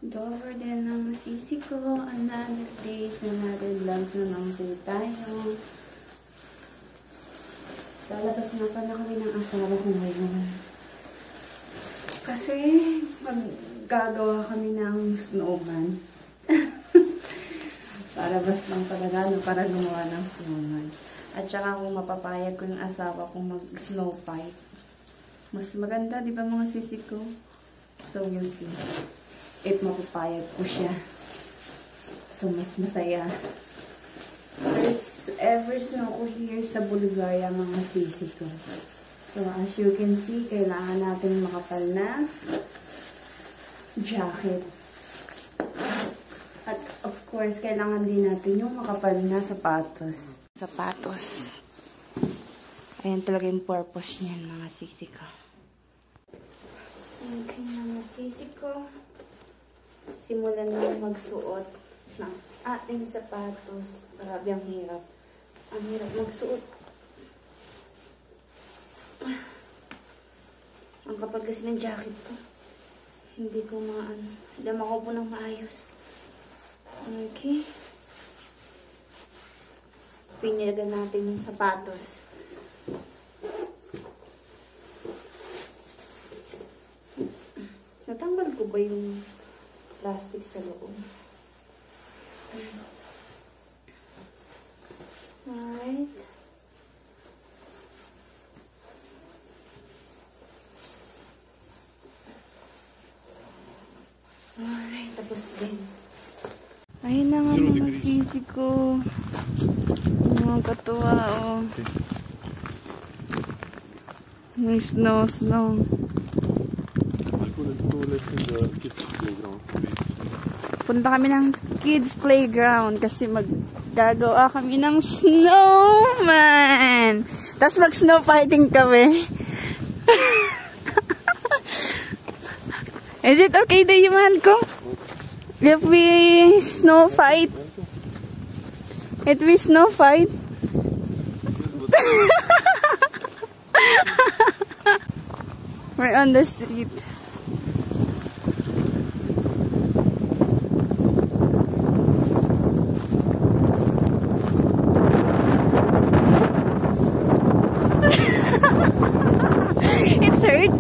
Over din ang masisi ko. Another day, another vlogs na lang po tayo. Lalabas nga pala kami ng asawa ko ngayon. Kasi maggagawa kami ng snowman. Para basta lang talaga, para gumawa ng snowman. At saka kung mapapayag ko yung asawa kong mag-snow fight. Mas maganda, di ba mga sisi ko? So, we'll see. If mapapayag ko siya. So, mas masaya. First ever snow ko here sa Bulgaria, mga sisi ko. So, as you can see, kailangan natin makapal na jacket. At, of course, kailangan din natin yung makapal na sapatos. Ayan talaga yung purpose niyan, mga sisi ko. Okay, mga sisi ko. Simulan na magsuot ng ating sapatos. Grabe, ang hirap. Ang hirap magsuot. Ang kapal kasi ng jacket ko. Hindi ko hindi makaupo ng maayos. Okay. Pinilagan natin yung sapatos. Natanggal ko ba yung plastic sa loob? Right. Alright, tapos din. Ayun na nga mga sisi ko. Mga katuwa, oh. May snow. Punta kami ng kids playground kasi maggagawa kami ng snowman. Tapos mag-snow fighting kami. Is it okay do you, mahal ko? If we snow fight? If we snow fight? We're on the street. It's hurt.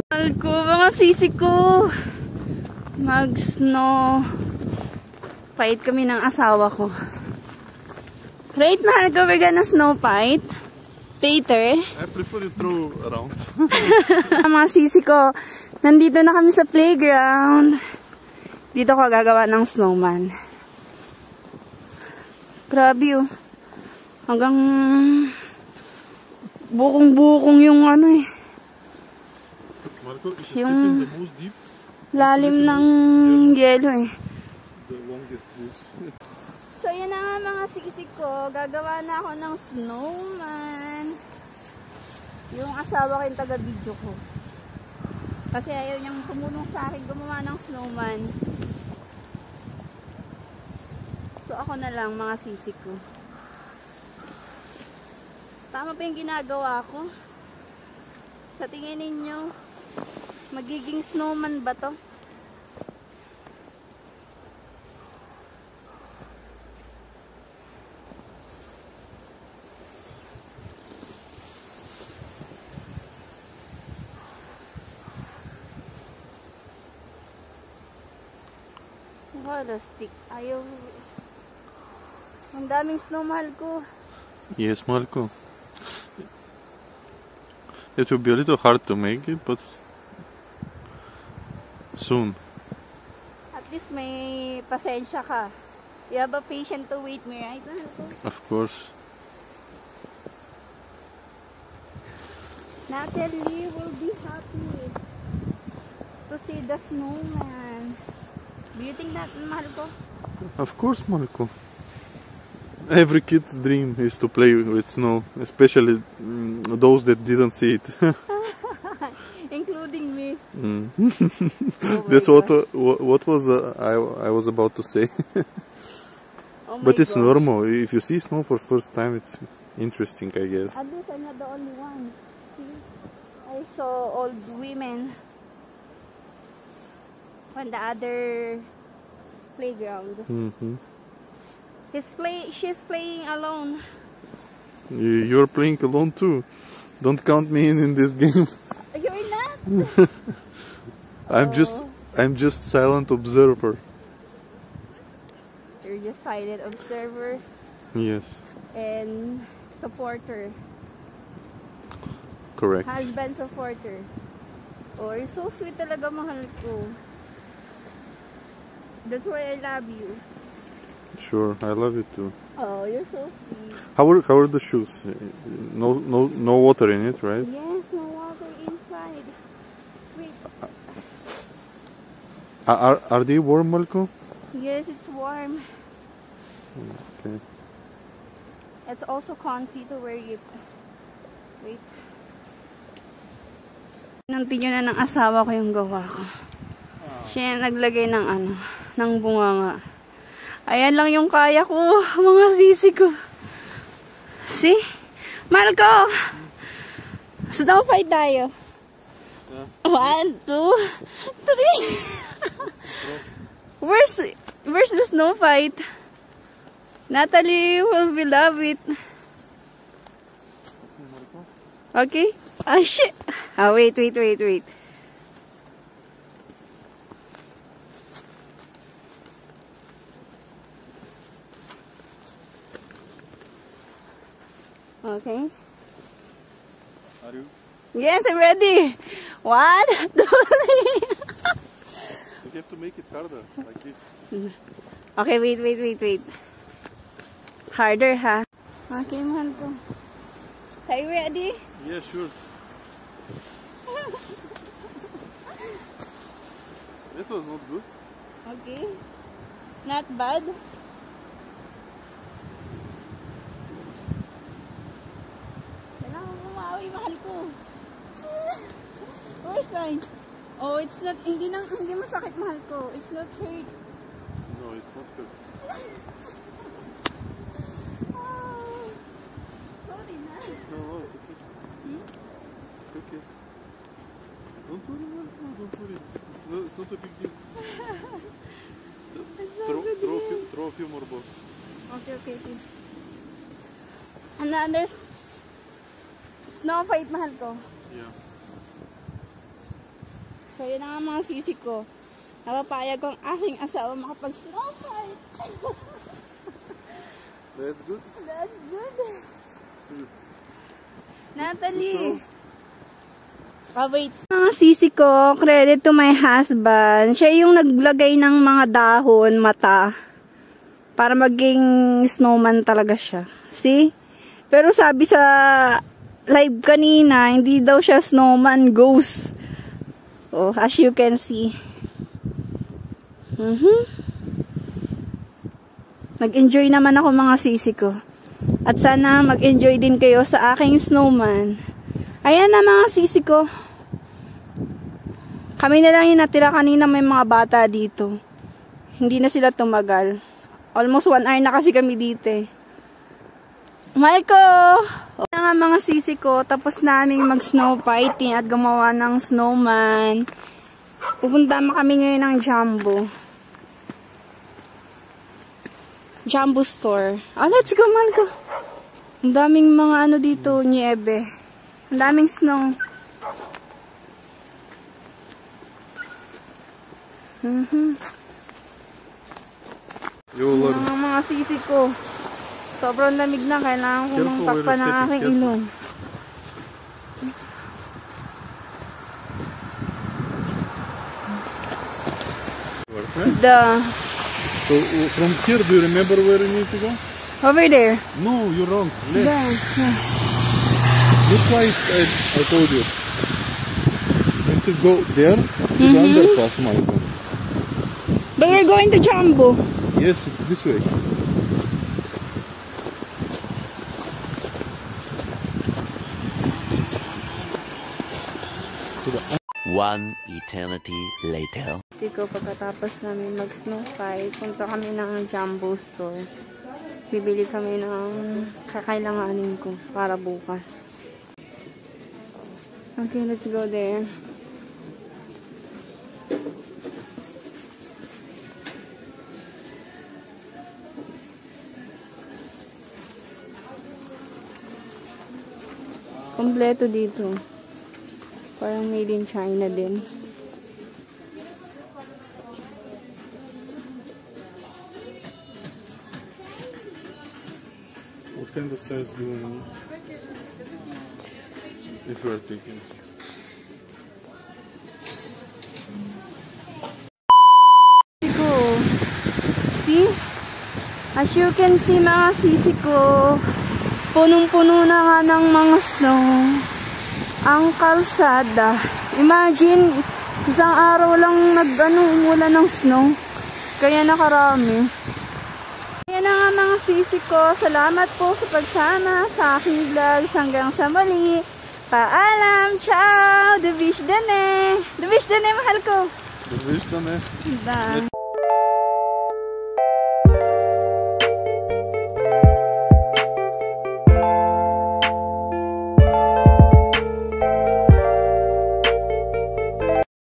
Mahal ko, mga sisi ko. Mag-snow fight kami ng asawa ko. Right, mahal ko, we're gonna snow fight. Later. I prefer you throw around. Mga sisi ko, nandito na kami sa playground. Dito ko gagawa ng snowman. Grabe, oh. Hanggang bukong-bukong yung yung lalim ng yelo, eh. So, yun na nga mga sisi ko. Gagawa na ako ng snowman. Yung asawa ko yung taga-video ko. Kasi ayaw niyang tumulong sa akin gumawa ng snowman. So, ako na lang mga sisi ko. Tama pa yung ginagawa ko. Sa tingin ninyo, magiging snowman ba to? Wala stick. Ayaw. Ang daming snow, mahal ko. Yes, mahal ko. It will be a little hard to make it, but soon. At least may pasensya ka. You have a patient to wait me, right? Of course. Natalie will be happy to see the snowman. Do you think that, mahal ko? Of course, mahal ko. Every kid's dream is to play with snow, especially those that didn't see it. Including me. Oh That's what was I was about to say. Oh but it's gosh. normal. If you see snow for first time, it's interesting, I guess. At least I'm not the only one. See? I saw old women on the other playground. Mm-hmm. She's playing alone. You're playing alone too. Don't count me in this game. You're not. I'm just silent observer. You're just silent observer. Yes. And supporter. Correct. Husband supporter. Oh, you're so sweet talaga, mahal ko. That's why I love you. Sure, I love you too. Oh, you're so sweet. How are the shoes? No water in it, right? Yes, no water inside. Wait. Are they warm, Malco? Yes, it's warm. Okay. It's also comfy to wear it. Wait. Tingnan na ng asawa ko yung gawa ko. Siya yung naglagay ng bunganga. Ayan lang yung kaya ko, mga sisi ko. See? Malco! Snow fight tayo. 1, 2, 3. Where's the snow fight? Natalie will be love it. Okay? Ah, shit! Ah, wait. Okay. Are you? Yes, I'm ready. 1, 2, 3. You have to make it harder, like this. Okay, wait. Harder, ha? Okay, mahal ko. Are you ready? Yeah, sure. That was not good. Okay. Not bad. Kailangan bumawi, mahal ko. Where's mine? Oh, it's not, hindi masakit, mahal ko. It's not hurt. No, it's not good. Oh, sorry na. No, it's okay. It's okay. Don't worry, Malco, don't worry. It's not a big deal. Throw a few more balls. Okay. Another snow fight, mahal ko. Yeah. So, yun ang mga sisi ko. Napapayag ko ang aking asawa makapag-snow fight. That's good. That's good. Natalie. Oh, wait. Mga sisi ko, credit to my husband. Siya yung naglagay ng mga dahon, mata. Para maging snowman talaga siya. See? Pero sabi sa live kanina, hindi daw siya snowman, ghost. Oh, as you can see. Mag-enjoy naman ako, mga sisi ko. At sana mag-enjoy din kayo sa aking snowman. Ayan na, mga sisi ko. Kami na lang yung natira kanina, may mga bata dito. Hindi na sila tumagal. Almost 1 hour na kasi kami dito eh. Malco! Ayan nga, mga sisi ko, tapos namin mag-snow fighting at gumawa ng snowman. Pupunta kami ngayon ng Jumbo store. Oh, let's go, Malco. Ang daming mga ano dito, niebe. Ang daming snow. Mga sisi ko. Sobrang lamig na. Kailangan ko nang takpan ng aking ilong. So from here, do you remember where you need to go? Over there. No, you're wrong. Left. Yeah. That's why I told you. You have to go there to the underpass, Malco. But we're going to Jumbo. Yes, it's this way. One eternity later. Siko, pagkatapos namin mag-snow fight, punta kami ng Jumbo store. Bibili kami ng kakailanganin ko para bukas. Okay, let's go there. Kompleto dito. Parang made in China din. What kind of size do you want? If you are taking. See? As you can see mga sisi ko, punong-puno na nga ng mga snow ang kalsada. Imagine, isang araw lang umulan ng snow. Kaya nakarami. Kaya na nga mga sisi ko, salamat po sa pagsama sa aking vlog. Hanggang sa muli. Paalam! Ciao! Dubish dane! Dubish dane, mahal ko! Dubish dane! Da.